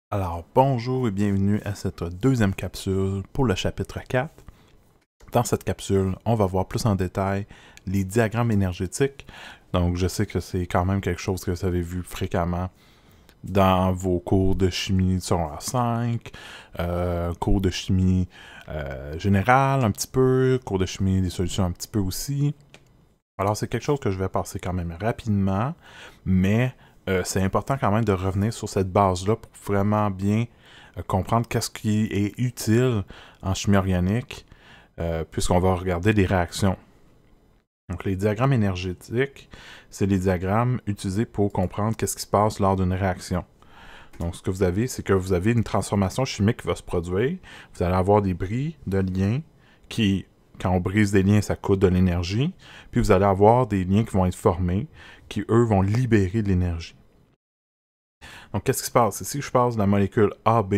Alors, bonjour et bienvenue à cette deuxième capsule pour le chapitre 4. Dans cette capsule, on va voir plus en détail les diagrammes énergétiques. Donc, je sais que c'est quand même quelque chose que vous avez vu fréquemment dans vos cours de chimie du secondaire 5, cours de chimie générale un petit peu, cours de chimie des solutions un petit peu aussi. Alors, c'est quelque chose que je vais passer quand même rapidement, mais c'est important quand même de revenir sur cette base-là pour vraiment bien comprendre qu'est-ce qui est utile en chimie organique, puisqu'on va regarder des réactions. Donc, les diagrammes énergétiques, c'est les diagrammes utilisés pour comprendre qu'est-ce qui se passe lors d'une réaction. Donc, ce que vous avez, c'est que vous avez une transformation chimique qui va se produire. Vous allez avoir des bris de liens qui, quand on brise des liens, ça coûte de l'énergie. Puis vous allez avoir des liens qui vont être formés, qui, eux, vont libérer de l'énergie. Donc, qu'est-ce qui se passe? Ici, je passe de la molécule AB,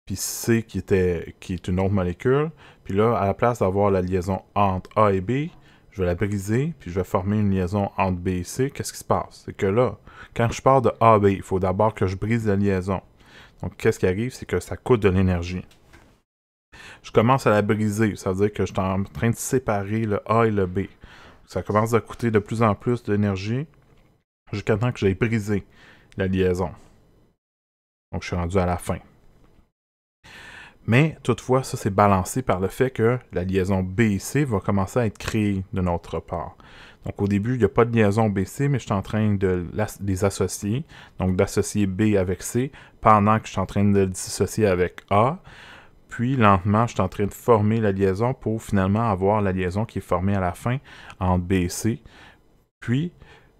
puis C qui est une autre molécule. Puis là, à la place d'avoir la liaison entre A et B, je vais la briser, puis je vais former une liaison entre B et C. Qu'est-ce qui se passe? C'est que là, quand je pars de A à B, il faut d'abord que je brise la liaison. Donc, qu'est-ce qui arrive? C'est que ça coûte de l'énergie. Je commence à la briser, ça veut dire que je suis en train de séparer le A et le B. Ça commence à coûter de plus en plus d'énergie jusqu'à temps que j'ai brisé la liaison. Donc, je suis rendu à la fin. Mais toutefois, ça c'est balancé par le fait que la liaison B et C va commencer à être créée de notre part. Donc au début, il n'y a pas de liaison BC, mais je suis en train de les associer. Donc d'associer B avec C pendant que je suis en train de le dissocier avec A. Puis lentement, je suis en train de former la liaison pour finalement avoir la liaison qui est formée à la fin entre B et C. Puis,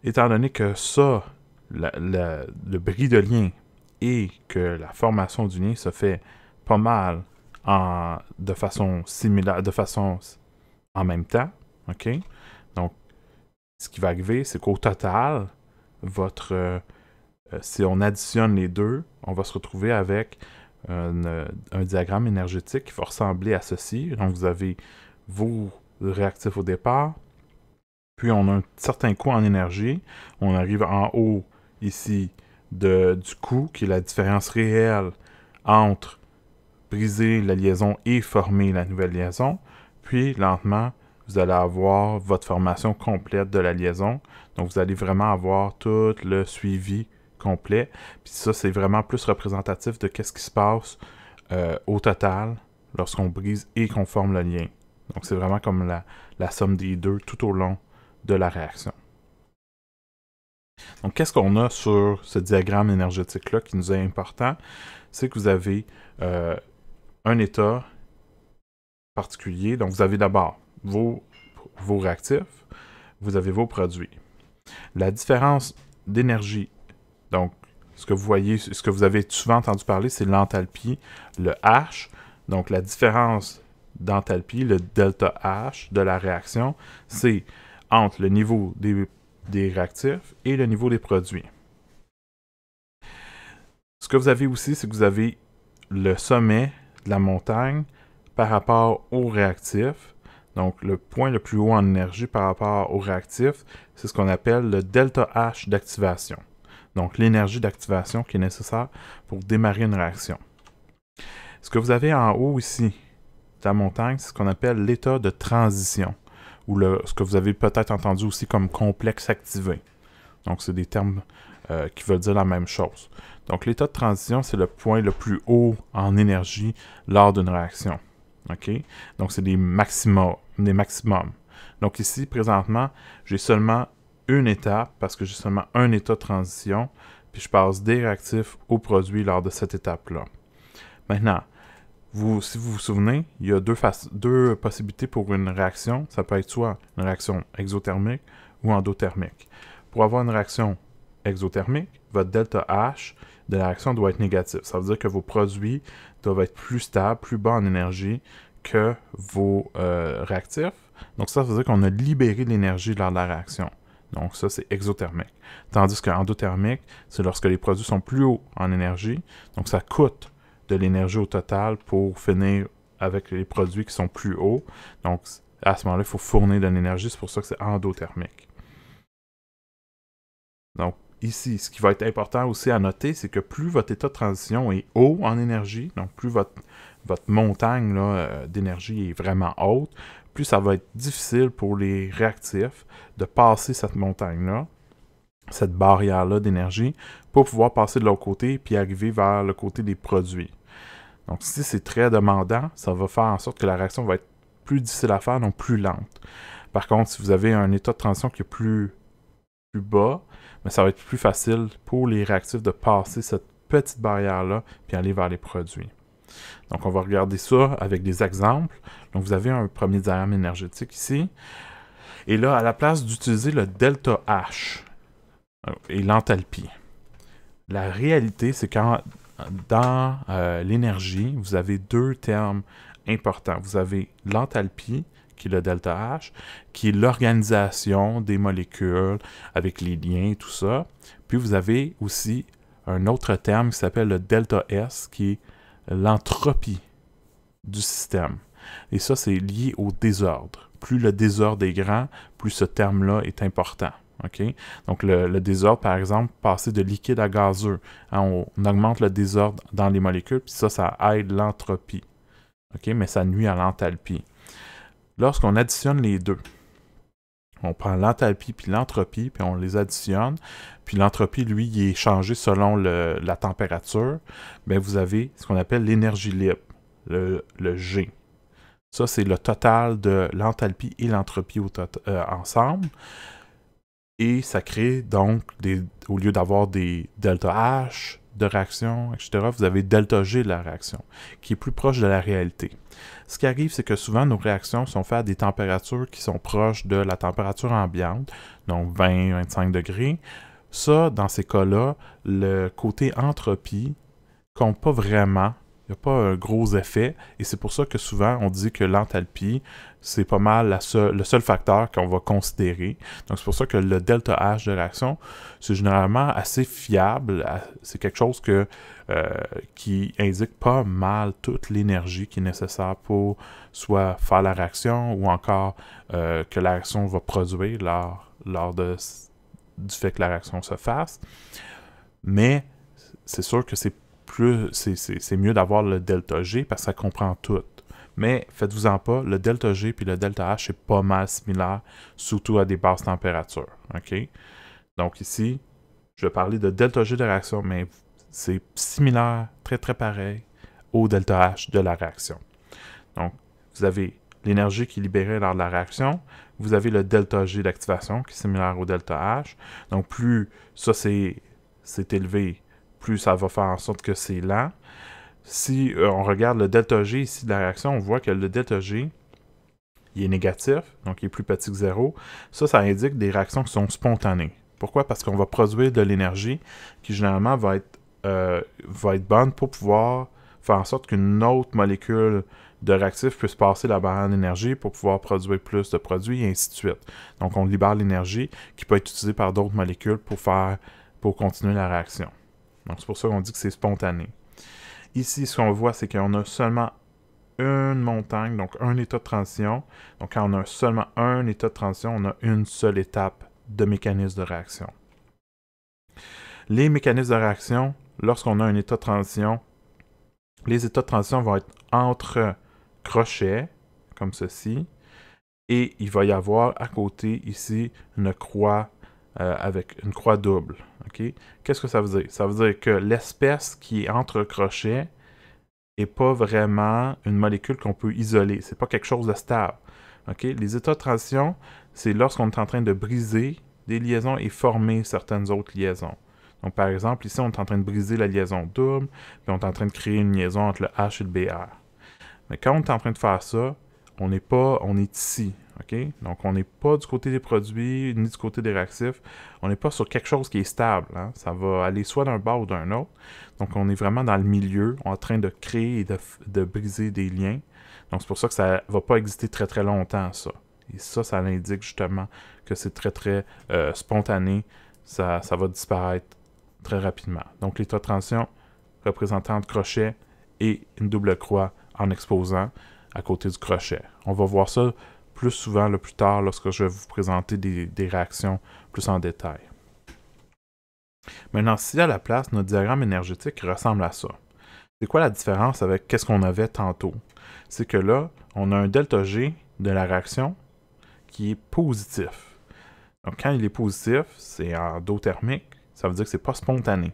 étant donné que ça, le bris de lien et que la formation du lien se fait pas mal de façon similaire, de façon en même temps, ok? Donc, ce qui va arriver, c'est qu'au total, si on additionne les deux, on va se retrouver avec un diagramme énergétique qui va ressembler à ceci. Donc, vous avez vos réactifs au départ, puis on a un certain coût en énergie. On arrive en haut, ici, du coût, qui est la différence réelle entre briser la liaison et former la nouvelle liaison. Puis, lentement, vous allez avoir votre formation complète de la liaison. Donc, vous allez vraiment avoir tout le suivi complet. Puis ça, c'est vraiment plus représentatif de qu'est-ce qui se passe au total lorsqu'on brise et qu'on forme le lien. Donc, c'est vraiment comme la somme des deux tout au long de la réaction. Donc, qu'est-ce qu'on a sur ce diagramme énergétique-là qui nous est important? C'est que vous avez un état particulier. Donc, vous avez d'abord vos réactifs, vous avez vos produits. La différence d'énergie, donc, ce que vous voyez, ce que vous avez souvent entendu parler, c'est l'enthalpie, le H. Donc, la différence d'enthalpie, le delta H de la réaction, c'est entre le niveau des réactifs et le niveau des produits. Ce que vous avez aussi, c'est que vous avez le sommet de la montagne par rapport aux réactifs. Donc, le point le plus haut en énergie par rapport aux réactifs, c'est ce qu'on appelle le delta H d'activation. Donc, l'énergie d'activation qui est nécessaire pour démarrer une réaction. Ce que vous avez en haut ici de la montagne, c'est ce qu'on appelle l'état de transition, ou ce que vous avez peut-être entendu aussi comme complexe activé. Donc, c'est des termes qui veulent dire la même chose. Donc, l'état de transition, c'est le point le plus haut en énergie lors d'une réaction. OK? Donc, c'est des maximums. Donc, ici, présentement, j'ai seulement une étape, parce que j'ai seulement un état de transition, puis je passe des réactifs aux produits lors de cette étape-là. Maintenant, si vous vous souvenez, il y a deux possibilités pour une réaction. Ça peut être soit une réaction exothermique ou endothermique. Pour avoir une réaction exothermique, votre delta H de la réaction doit être négatif. Ça veut dire que vos produits doivent être plus stables, plus bas en énergie que vos réactifs. Donc ça veut dire qu'on a libéré de l'énergie lors de la réaction. Donc ça, c'est exothermique. Tandis qu'endothermique, c'est lorsque les produits sont plus hauts en énergie. Donc ça coûte de l'énergie au total pour finir avec les produits qui sont plus hauts. Donc à ce moment-là, il faut fournir de l'énergie. C'est pour ça que c'est endothermique. Donc ici, ce qui va être important aussi à noter, c'est que plus votre état de transition est haut en énergie, donc plus votre montagne d'énergie est vraiment haute, plus ça va être difficile pour les réactifs de passer cette montagne-là, cette barrière-là d'énergie, pour pouvoir passer de l'autre côté puis arriver vers le côté des produits. Donc si c'est très demandant, ça va faire en sorte que la réaction va être plus difficile à faire, donc plus lente. Par contre, si vous avez un état de transition qui est plus bas, mais ça va être plus facile pour les réactifs de passer cette petite barrière-là puis aller vers les produits. Donc, on va regarder ça avec des exemples. Donc, vous avez un premier diagramme énergétique ici. Et là, à la place d'utiliser le delta H et l'enthalpie, la réalité, c'est quand dans l'énergie, vous avez deux termes importants. Vous avez l'enthalpie, qui est le delta H, qui est l'organisation des molécules avec les liens et tout ça. Puis vous avez aussi un autre terme qui s'appelle le delta S, qui est l'entropie du système. Et ça, c'est lié au désordre. Plus le désordre est grand, plus ce terme-là est important. Okay? Donc, le désordre, par exemple, passer de liquide à gazeux. Hein, on augmente le désordre dans les molécules, puis ça aide l'entropie. Okay? Mais ça nuit à l'enthalpie. Lorsqu'on additionne les deux, on prend l'enthalpie puis l'entropie, puis on les additionne, puis l'entropie, lui, il est changé selon la température, bien, vous avez ce qu'on appelle l'énergie libre, le G. Ça, c'est le total de l'enthalpie et l'entropie ensemble. Et ça crée donc, au lieu d'avoir des delta H de réaction, etc., vous avez delta G de la réaction, qui est plus proche de la réalité. Ce qui arrive, c'est que souvent, nos réactions sont faites à des températures qui sont proches de la température ambiante, donc 20-25 degrés. Ça, dans ces cas-là, le côté entropie compte pas vraiment. Il n'y a pas un gros effet, et c'est pour ça que souvent, on dit que l'enthalpie, c'est pas mal le seul facteur qu'on va considérer. Donc, c'est pour ça que le delta H de réaction, c'est généralement assez fiable. C'est quelque chose qui indique pas mal toute l'énergie qui est nécessaire pour soit faire la réaction ou encore que la réaction va produire lors du fait que la réaction se fasse. Mais c'est sûr que c'est mieux d'avoir le delta G parce que ça comprend tout. Mais faites-vous-en pas, le delta G puis le delta H, c'est pas mal similaire, surtout à des basses températures. Okay? Donc ici, je vais parler de delta G de réaction, mais c'est similaire, très très pareil, au delta H de la réaction. Donc, vous avez l'énergie qui est libérée lors de la réaction, vous avez le delta G d'activation qui est similaire au delta H. Donc, plus ça c'est élevé, plus ça va faire en sorte que c'est lent. Si on regarde le delta G ici de la réaction, on voit que le delta G, il est négatif, donc il est plus petit que 0. Ça indique des réactions qui sont spontanées. Pourquoi? Parce qu'on va produire de l'énergie qui généralement va être bonne pour pouvoir faire en sorte qu'une autre molécule de réactif puisse passer la barrière d'énergie pour pouvoir produire plus de produits et ainsi de suite. Donc on libère l'énergie qui peut être utilisée par d'autres molécules pour continuer la réaction. Donc, c'est pour ça qu'on dit que c'est spontané. Ici, ce qu'on voit, c'est qu'on a seulement une montagne, donc un état de transition. Donc, quand on a seulement un état de transition, on a une seule étape de mécanisme de réaction. Les mécanismes de réaction, lorsqu'on a un état de transition, les états de transition vont être entre crochets, comme ceci, et il va y avoir à côté, ici, une croix avec une croix double. Okay? Qu'est-ce que ça veut dire? Ça veut dire que l'espèce qui est entre crochets n'est pas vraiment une molécule qu'on peut isoler. C'est pas quelque chose de stable. Okay? Les états de transition, c'est lorsqu'on est en train de briser des liaisons et former certaines autres liaisons. Donc, par exemple, ici, on est en train de briser la liaison double, puis on est en train de créer une liaison entre le H et le BR. Mais quand on est en train de faire ça, on est ici. Okay? Donc, on n'est pas du côté des produits, ni du côté des réactifs. On n'est pas sur quelque chose qui est stable. Hein? Ça va aller soit d'un bord ou d'un autre. Donc, on est vraiment dans le milieu, en train de créer et de briser des liens. Donc, c'est pour ça que ça ne va pas exister très, très longtemps, ça. Et ça indique justement que c'est très, très spontané. Ça va disparaître très rapidement. Donc, l'état de transition représentant le crochet et une double croix en exposant à côté du crochet. On va voir ça plus souvent plus tard lorsque je vais vous présenter des réactions plus en détail. Maintenant, si à la place, notre diagramme énergétique ressemble à ça, c'est quoi la différence avec qu'est-ce qu'on avait tantôt? C'est que là, on a un delta G de la réaction qui est positif. Donc, quand il est positif, c'est endothermique, ça veut dire que c'est pas spontané.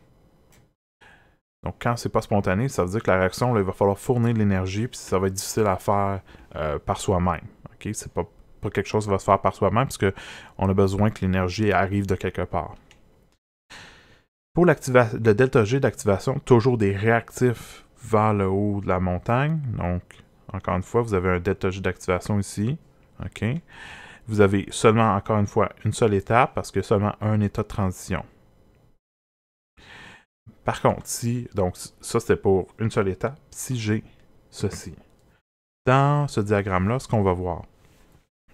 Donc, quand c'est pas spontané, ça veut dire que la réaction, là, il va falloir fournir de l'énergie, puis ça va être difficile à faire par soi-même. Okay? C'est pas quelque chose qui va se faire par soi-même, parce qu'on a besoin que l'énergie arrive de quelque part. Pour le delta G d'activation, toujours des réactifs vers le haut de la montagne. Donc, encore une fois, vous avez un delta G d'activation ici. OK? Vous avez seulement, encore une fois, une seule étape, parce que seulement un état de transition. Par contre, donc ça c'était pour une seule étape, si j'ai ceci. Dans ce diagramme-là, ce qu'on va voir,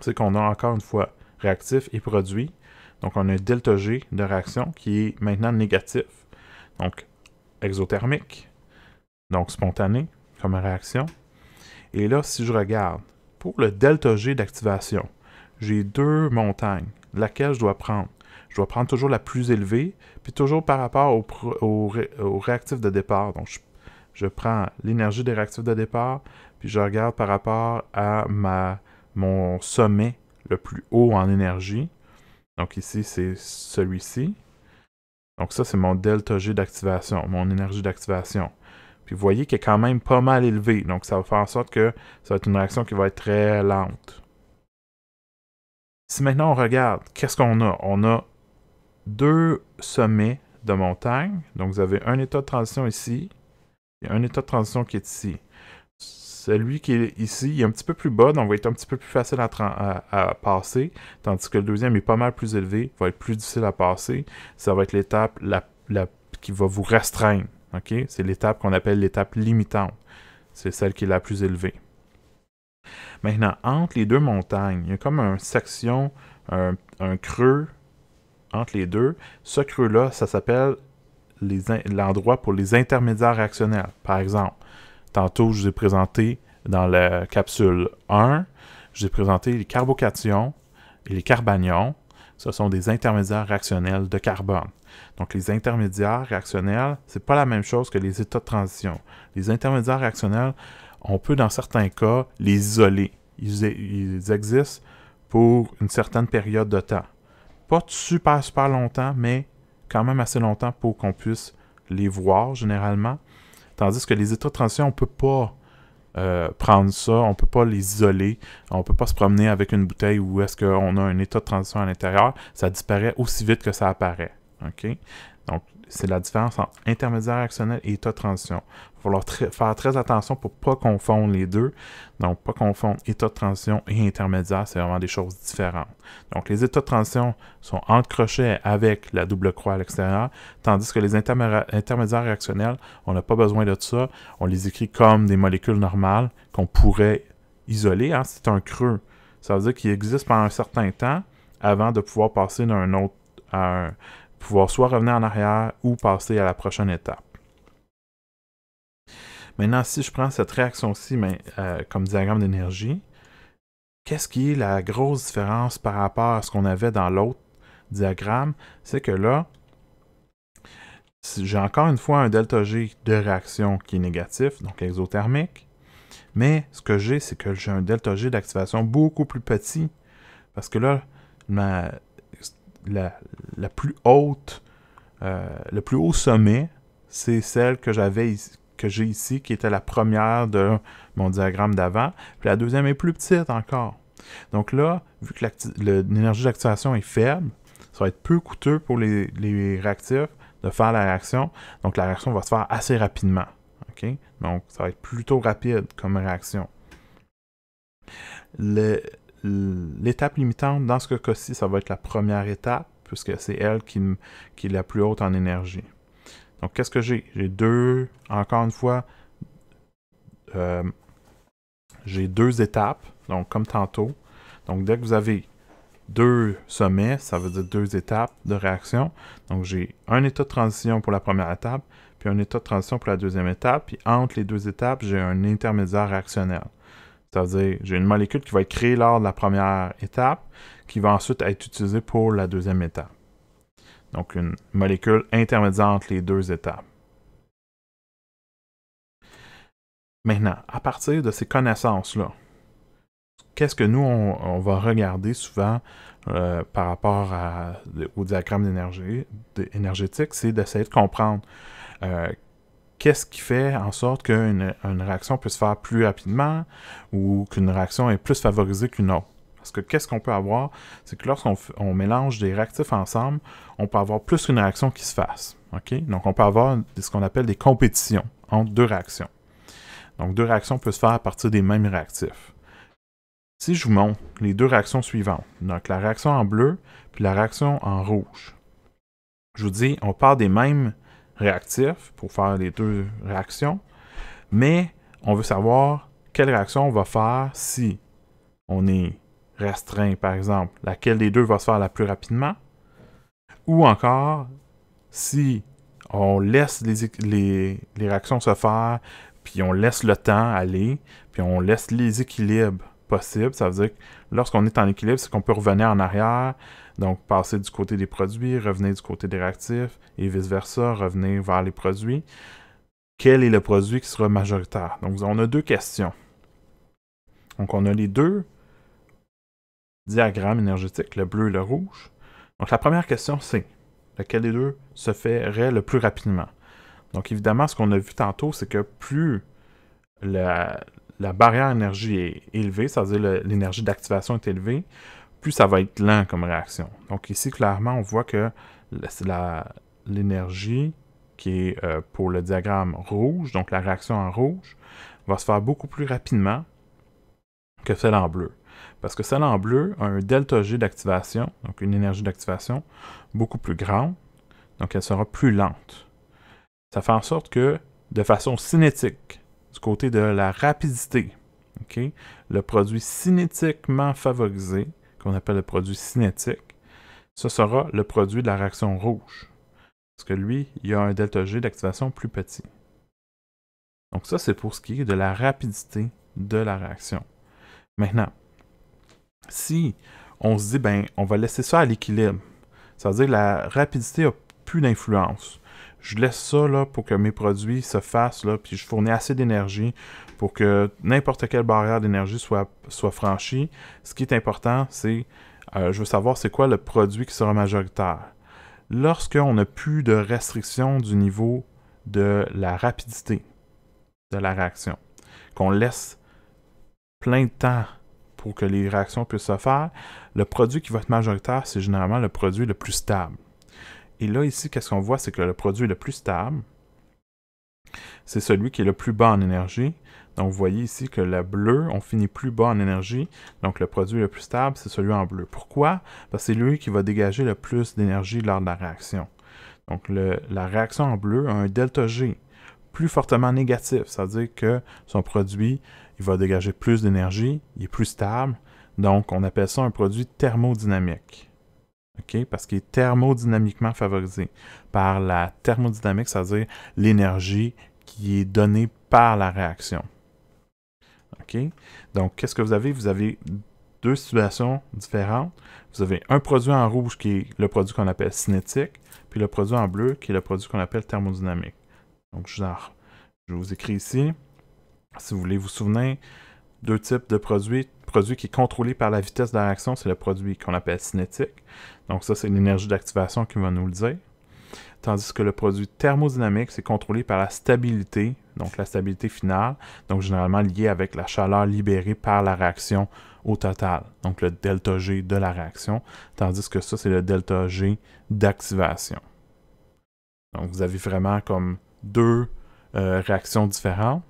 c'est qu'on a encore une fois réactif et produit. Donc on a un delta G de réaction qui est maintenant négatif. Donc exothermique, donc spontané comme réaction. Et là, si je regarde, pour le delta G d'activation, j'ai deux montagnes, laquelle je dois prendre. Je dois prendre toujours la plus élevée, puis toujours par rapport au réactif de départ. Donc, je prends l'énergie des réactifs de départ, puis je regarde par rapport à mon sommet le plus haut en énergie. Donc ici, c'est celui-ci. Donc ça, c'est mon delta G d'activation, mon énergie d'activation. Puis vous voyez qu'il est quand même pas mal élevé. Donc ça va faire en sorte que ça va être une réaction qui va être très lente. Si maintenant on regarde, qu'est-ce qu'on a? On a deux sommets de montagne. Donc, vous avez un état de transition ici et un état de transition qui est ici. Celui qui est ici, il est un petit peu plus bas, donc va être un petit peu plus facile à passer, tandis que le deuxième est pas mal plus élevé, va être plus difficile à passer. Ça va être l'étape qui va vous restreindre. Okay? C'est l'étape qu'on appelle l'étape limitante. C'est celle qui est la plus élevée. Maintenant, entre les deux montagnes, il y a comme une section, un creux entre les deux. Ce creux-là, ça s'appelle l'endroit pour les intermédiaires réactionnels. Par exemple, tantôt, je vous ai présenté dans la capsule 1, je vous ai présenté les carbocations et les carbanions. Ce sont des intermédiaires réactionnels de carbone. Donc, les intermédiaires réactionnels, c'est pas la même chose que les états de transition. Les intermédiaires réactionnels, on peut, dans certains cas, les isoler. Ils existent pour une certaine période de temps. Pas super longtemps, mais quand même assez longtemps pour qu'on puisse les voir généralement. Tandis que les états de transition, on ne peut pas prendre ça, on ne peut pas les isoler, on ne peut pas se promener avec une bouteille où est-ce qu'on a un état de transition à l'intérieur, ça disparaît aussi vite que ça apparaît. Okay? Donc, c'est la différence entre intermédiaire réactionnel et état de transition. Il va falloir faire très attention pour ne pas confondre les deux. Donc, pas confondre état de transition et intermédiaire, c'est vraiment des choses différentes. Donc, les états de transition sont entre crochets avec la double croix à l'extérieur, tandis que les intermédiaires réactionnels, on n'a pas besoin de ça. On les écrit comme des molécules normales qu'on pourrait isoler. Hein? C'est un creux. Ça veut dire qu'il existe pendant un certain temps avant de pouvoir passer d'un autre à pouvoir soit revenir en arrière ou passer à la prochaine étape. Maintenant, si je prends cette réaction-ci comme diagramme d'énergie, qu'est-ce qui est la grosse différence par rapport à ce qu'on avait dans l'autre diagramme? C'est que là, j'ai encore une fois un delta G de réaction qui est négatif, donc exothermique, mais ce que j'ai, c'est que j'ai un delta G d'activation beaucoup plus petit, parce que là, la plus haute, le plus haut sommet, c'est celle que j'ai ici, qui était la première de mon diagramme d'avant. Puis la deuxième est plus petite encore. Donc là, vu que l'énergie d'activation est faible, ça va être peu coûteux pour les réactifs de faire la réaction. Donc la réaction va se faire assez rapidement. Okay? Donc ça va être plutôt rapide comme réaction. L'étape limitante, dans ce cas-ci, ça va être la première étape, puisque c'est elle qui est la plus haute en énergie. Donc, qu'est-ce que j'ai? J'ai encore une fois, j'ai deux étapes, donc comme tantôt. Donc, dès que vous avez deux sommets, ça veut dire deux étapes de réaction. Donc, j'ai un état de transition pour la première étape, puis un état de transition pour la deuxième étape. Puis, entre les deux étapes, j'ai un intermédiaire réactionnel. C'est-à-dire, j'ai une molécule qui va être créée lors de la première étape, qui va ensuite être utilisée pour la deuxième étape. Donc, une molécule intermédiaire entre les deux étapes. Maintenant, à partir de ces connaissances-là, qu'est-ce que nous, on va regarder souvent par rapport au diagramme énergétique, c'est d'essayer de comprendre qu'est-ce qui fait en sorte qu'une réaction peut se faire plus rapidement ou qu'une réaction est plus favorisée qu'une autre. Parce que qu'est-ce qu'on peut avoir, c'est que lorsqu'on mélange des réactifs ensemble, on peut avoir plus qu'une réaction qui se fasse. Okay? Donc, on peut avoir ce qu'on appelle des compétitions entre deux réactions. Donc, deux réactions peuvent se faire à partir des mêmes réactifs. Si je vous montre les deux réactions suivantes, donc la réaction en bleu puis la réaction en rouge, je vous dis, on part des mêmes réactifs pour faire les deux réactions, mais on veut savoir quelle réaction on va faire si on est restreint, par exemple, laquelle des deux va se faire la plus rapidement, ou encore si on laisse les réactions se faire, puis on laisse le temps aller, puis on laisse les équilibres possibles. Ça veut dire que lorsqu'on est en équilibre, c'est qu'on peut revenir en arrière, donc passer du côté des produits, revenir du côté des réactifs, et vice-versa, revenir vers les produits. Quel est le produit qui sera majoritaire? Donc, on a deux questions. Donc, on a les deux diagrammes énergétiques, le bleu et le rouge. Donc, la première question, c'est lequel des deux se ferait le plus rapidement? Donc, évidemment, ce qu'on a vu tantôt, c'est que plus la barrière énergie est élevée, c'est-à-dire l'énergie d'activation est élevée, plus ça va être lent comme réaction. Donc, ici, clairement, on voit que l'énergie qui est pour le diagramme rouge, donc la réaction en rouge, va se faire beaucoup plus rapidement que celle en bleu. Parce que celle en bleu a un delta G d'activation, donc une énergie d'activation beaucoup plus grande, donc elle sera plus lente. Ça fait en sorte que, de façon cinétique, du côté de la rapidité, okay, le produit cinétiquement favorisé, qu'on appelle le produit cinétique, ce sera le produit de la réaction rouge. Parce que lui, il a un delta G d'activation plus petit. Donc ça, c'est pour ce qui est de la rapidité de la réaction. Maintenant, si on se dit, ben, on va laisser ça à l'équilibre, ça veut dire que la rapidité n'a plus d'influence. Je laisse ça là, pour que mes produits se fassent, là, puis je fournis assez d'énergie pour que n'importe quelle barrière d'énergie soit franchie. Ce qui est important, c'est, je veux savoir c'est quoi le produit qui sera majoritaire. Lorsqu'on n'a plus de restriction du niveau de la rapidité de la réaction, qu'on laisse plein de temps pour que les réactions puissent se faire, le produit qui va être majoritaire, c'est généralement le produit le plus stable. Et là, ici, qu'est-ce qu'on voit? C'est que le produit le plus stable, c'est celui qui est le plus bas en énergie. Donc, vous voyez ici que le bleu, on finit plus bas en énergie. Donc, le produit le plus stable, c'est celui en bleu. Pourquoi? Parce que c'est lui qui va dégager le plus d'énergie lors de la réaction. Donc, la réaction en bleu a un delta G plus fortement négatif. C'est-à-dire que son produit, il va dégager plus d'énergie, il est plus stable. Donc, on appelle ça un produit thermodynamique. Okay? Parce qu'il est thermodynamiquement favorisé par la thermodynamique, c'est-à-dire l'énergie qui est donnée par la réaction. Okay? Donc, qu'est-ce que vous avez? Vous avez deux situations différentes. Vous avez un produit en rouge qui est le produit qu'on appelle cinétique, puis le produit en bleu qui est le produit qu'on appelle thermodynamique. Donc, je vous écris ici. Si vous voulez vous souvenir, deux types de produits. Le produit qui est contrôlé par la vitesse de la réaction, c'est le produit qu'on appelle cinétique. Donc ça, c'est l'énergie d'activation qui va nous le dire. Tandis que le produit thermodynamique, c'est contrôlé par la stabilité, donc la stabilité finale, donc généralement liée avec la chaleur libérée par la réaction au total, donc le delta G de la réaction, tandis que ça, c'est le delta G d'activation. Donc vous avez vraiment comme deux réactions différentes,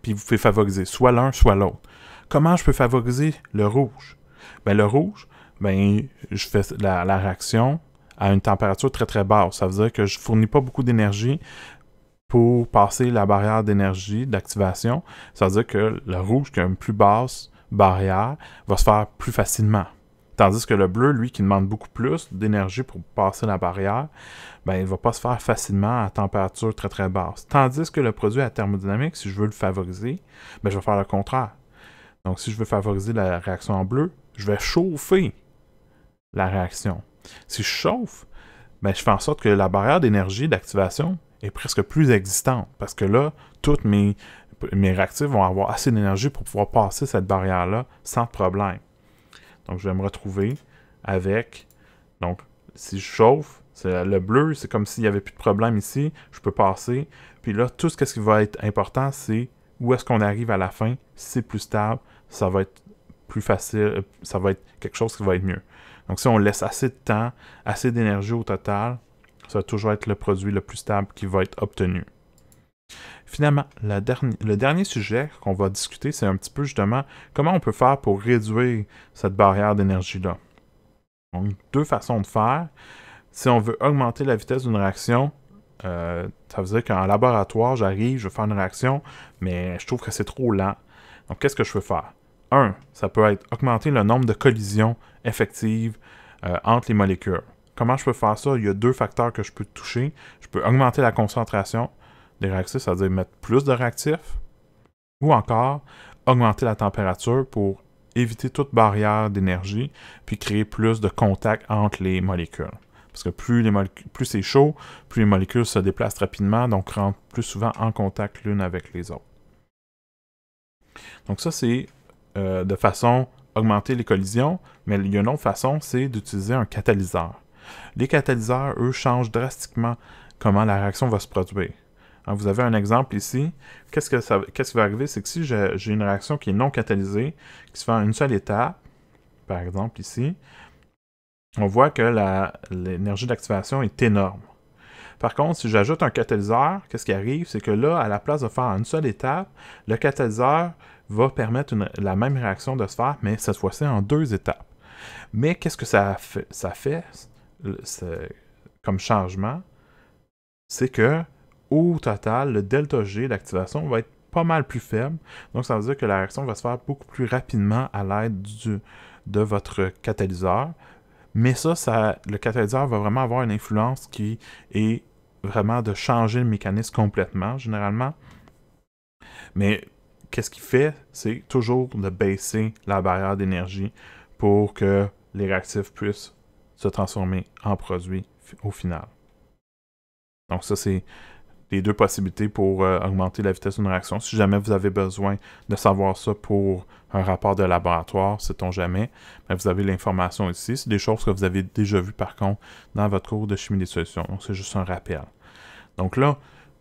puis vous pouvez favoriser soit l'un, soit l'autre. Comment je peux favoriser le rouge? Ben, le rouge, ben, je fais la réaction à une température très très basse. Ça veut dire que je ne fournis pas beaucoup d'énergie pour passer la barrière d'énergie d'activation. Ça veut dire que le rouge, qui a une plus basse barrière, va se faire plus facilement. Tandis que le bleu, lui, qui demande beaucoup plus d'énergie pour passer la barrière, ben, il ne va pas se faire facilement à température très très basse. Tandis que le produit à thermodynamique, si je veux le favoriser, ben, je vais faire le contraire. Donc, si je veux favoriser la réaction en bleu, je vais chauffer la réaction. Si je chauffe, ben, je fais en sorte que la barrière d'énergie d'activation est presque plus existante. Parce que là, toutes mes réactifs vont avoir assez d'énergie pour pouvoir passer cette barrière-là sans problème. Donc, je vais me retrouver avec... Donc, si je chauffe, le bleu, c'est comme s'il n'y avait plus de problème ici. Je peux passer. Puis là, tout ce qui va être important, c'est où est-ce qu'on arrive à la fin. Si c'est plus stable, ça va être plus facile. Ça va être quelque chose qui va être mieux. Donc, si on laisse assez de temps, assez d'énergie au total, ça va toujours être le produit le plus stable qui va être obtenu. Finalement, le dernier sujet qu'on va discuter, c'est un petit peu justement comment on peut faire pour réduire cette barrière d'énergie-là. Donc, deux façons de faire. Si on veut augmenter la vitesse d'une réaction, ça veut dire qu'en laboratoire, j'arrive, je veux faire une réaction, mais je trouve que c'est trop lent. Donc, qu'est-ce que je peux faire? Ça peut être augmenter le nombre de collisions effectives entre les molécules. Comment je peux faire ça? Il y a deux facteurs que je peux toucher. Je peux augmenter la concentration des réactifs, c'est-à-dire mettre plus de réactifs, ou encore augmenter la température pour éviter toute barrière d'énergie, puis créer plus de contact entre les molécules. Parce que plus c'est chaud, plus les molécules se déplacent rapidement, donc rentrent plus souvent en contact l'une avec les autres. Donc ça, c'est de façon augmenter les collisions, mais il y a une autre façon, c'est d'utiliser un catalyseur. Les catalyseurs, eux, changent drastiquement comment la réaction va se produire. Alors, vous avez un exemple ici. Qu'est-ce qui va arriver? C'est que si j'ai une réaction qui est non catalysée, qui se fait en une seule étape, par exemple ici, on voit que l'énergie d'activation est énorme. Par contre, si j'ajoute un catalyseur, qu'est-ce qui arrive? C'est que là, à la place de faire en une seule étape, le catalyseur va permettre la même réaction de se faire, mais cette fois-ci en deux étapes. Mais qu'est-ce que ça fait comme changement? C'est que au total, le delta G d'activation va être pas mal plus faible. Donc, ça veut dire que la réaction va se faire beaucoup plus rapidement à l'aide de votre catalyseur. Mais le catalyseur va vraiment avoir une influence qui est vraiment de changer le mécanisme complètement, généralement. Mais qu'est-ce qu'il fait? C'est toujours de baisser la barrière d'énergie pour que les réactifs puissent se transformer en produits au final. Donc ça, c'est les deux possibilités pour augmenter la vitesse d'une réaction. Si jamais vous avez besoin de savoir ça pour un rapport de laboratoire, sait-on jamais, mais vous avez l'information ici. C'est des choses que vous avez déjà vues par contre dans votre cours de chimie des solutions. Donc c'est juste un rappel. Donc là,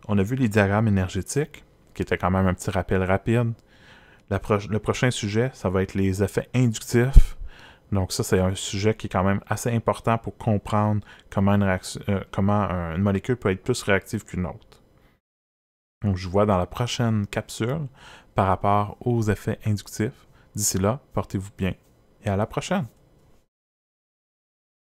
on a vu les diagrammes énergétiques, qui étaient quand même un petit rappel rapide. Le prochain sujet, ça va être les effets inductifs. Donc ça, c'est un sujet qui est quand même assez important pour comprendre comment une molécule peut être plus réactive qu'une autre. Donc je vous vois dans la prochaine capsule par rapport aux effets inductifs. D'ici là, portez-vous bien et à la prochaine!